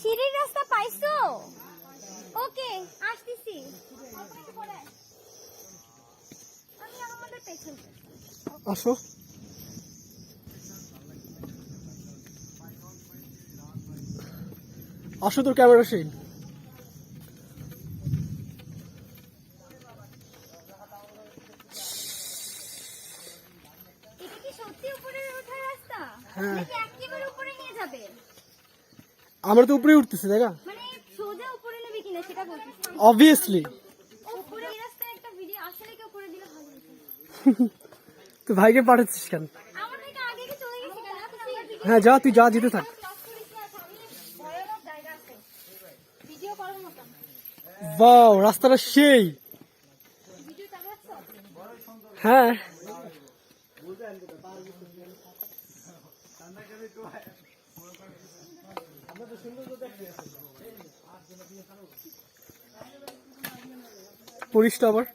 সিঁড়ির রাস্তা পাইছো? ওকে, আসতেছি। আমি আমাদের পেছন আসো। আসো, তোর ক্যামেরা সেই। এটা কি সত্যি উপরে ওঠার রাস্তা? হ্যাঁ। নাকি একেবারে উপরে নিয়ে যাবে? আমরা তো উপরে উঠতেছি, দেখা মানে সোজা উপরে নেবে কিনা সেটা বলতেছি। অবভিয়াসলি। উপরে এই রাস্তায় একটা ভিডিও আসলে কি উপরে দিলে ভালো হতো? তুই ভাইকে পাঠাচ্ছিস কেন? আমার থেকে আগে কি চলে গেছি কেন? এখন আমার ভিডিও হ্যাঁ যা, তুই যা, যেতে থাক। ভয়ানক জায়গা আছে ভিডিও করার মতো। বাও, রাস্তাটা সেই। ভিডিও চালাচ্ছো? হ্যাঁ, পরিষ্টা আবার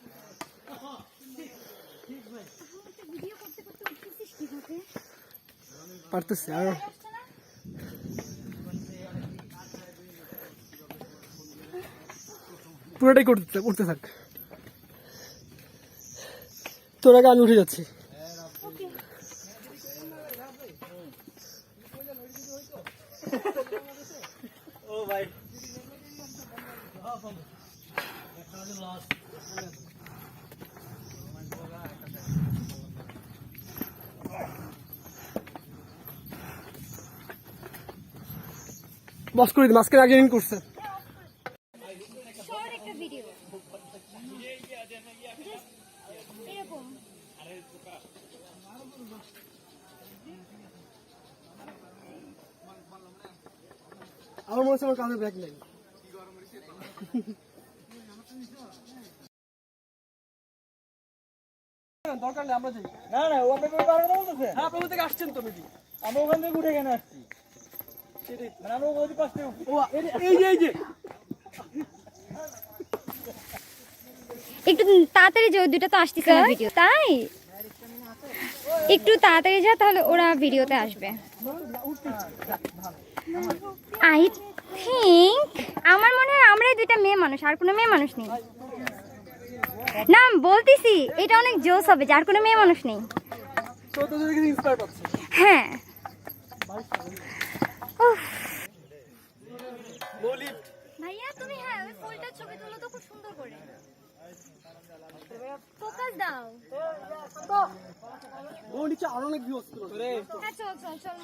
ভিডিও করতে করতে উঠতেছিস কিভাবে? পারতেছি আর পুরোটাই উঠতে থাক। তোর আগে আমি উঠে যাচ্ছি। ওকে। ও ভাই বস করে দিন, মাঝখানে আগে করছে। শর্ট একটা ভিডিও এরকম। আমার মনে হচ্ছে আমার কাঁধে ব্যাগ নেই। দরকার নেই, আমরা যাই। না না ও আপনি কই পারবে না বলতেছে হ্যাঁ, আপনাদের থেকে আসছেন তো মেবি। আমরা ওখান থেকে উঠে কেন আসছি সেটাই। মানে আমরা ওই পাশ থেকে ও এই যে একটু তাড়াতাড়ি যাও, দুটো তো আসতেছে না ভিডিও। তাই একটু তাড়াতাড়ি যা, তাহলে ওরা ভিডিওতে আসবে। আই থিঙ্ক আমার মনে হয় আমরাই দুইটা মেয়ে মানুষ, আর কোনো মেয়ে মানুষ নেই। না বলতেছি এটা অনেক জোস হবে, যার কোনো মেয়ে মানুষ নেই। তো তোদের থেকে ইন্সপায়ার পাচ্ছে। হ্যাঁ। উফ। ভাইয়া তুমি হ্যাঁ ওই ফুলটার ছবি তুলো তো খুব সুন্দর করে। ফোকাস দাও। ও নিচে আরো অনেক ভিউ আসছে রে। হ্যাঁ চল চল চল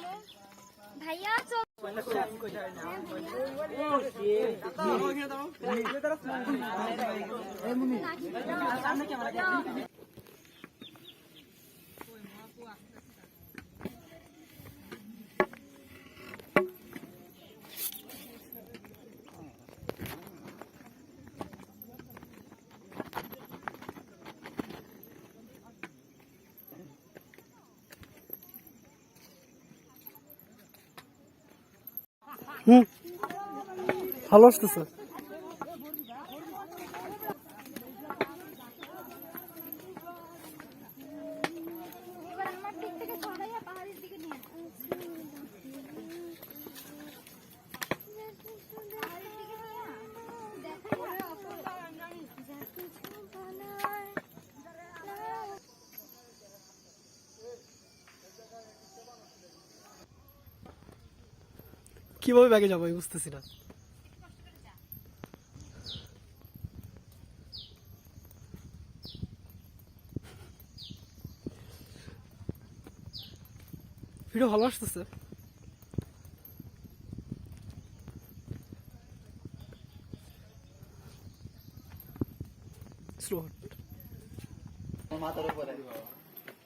ভাইয়া চল। হুম, ভালো আসতেছে। এবার আমার দিক থেকে ছড়াইয়া পাহাড়ের দিকে নিয়ে কিভাবে ব্যাগে যাবো আমি বুঝতেছি না। ভিডিও ভালো আসতেছে। স্লো মাথার উপরে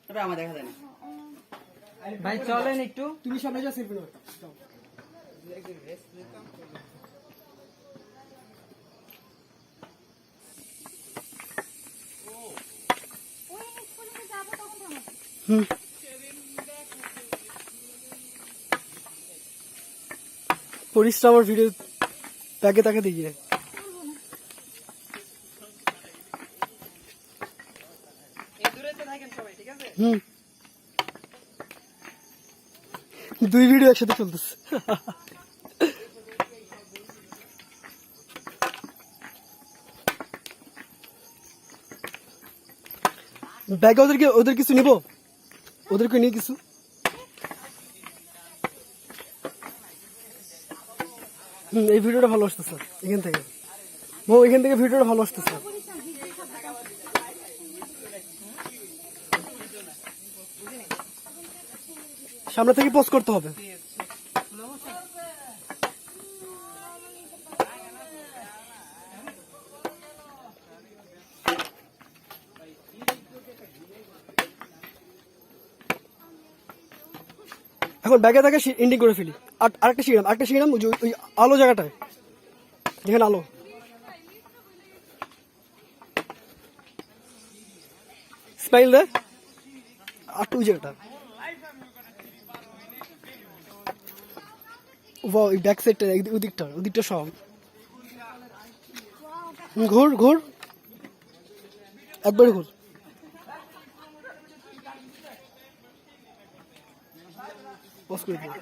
তবে আমার দেখা যায় না ভাই চলেন একটু তুমি সামনে যা, সেলফি নাও। ওই স্কুলে যাবো তখন থামাবো। হুম, পরিশ্রম আমার ভিডিও ব্যাগে তাকে দেখিয়ে। হুম, দুই ভিডিও একসাথে চলতেছে। ব্যাগে ওদের কিছু নিব, ওদেরকে নিয়ে কিছু। এই ভিডিওটা ভালো আসতেছে এখান থেকে, এখান থেকে ভিডিওটা ভালো আসতেছে। সামনে থেকে পোস্ট করতে হবে। এখন ব্যাগে থাকে এন্ডিং করে ফেলি। আরেকটা শিখলাম ওই আলো জায়গাটায়, যেখানে আলো। স্মাইল দে আর ওই জায়গাটা। ওই ব্যাক সাইডটা, ওদিকটা সব ঘুর একবারে ঘুর। পজ করে দিও।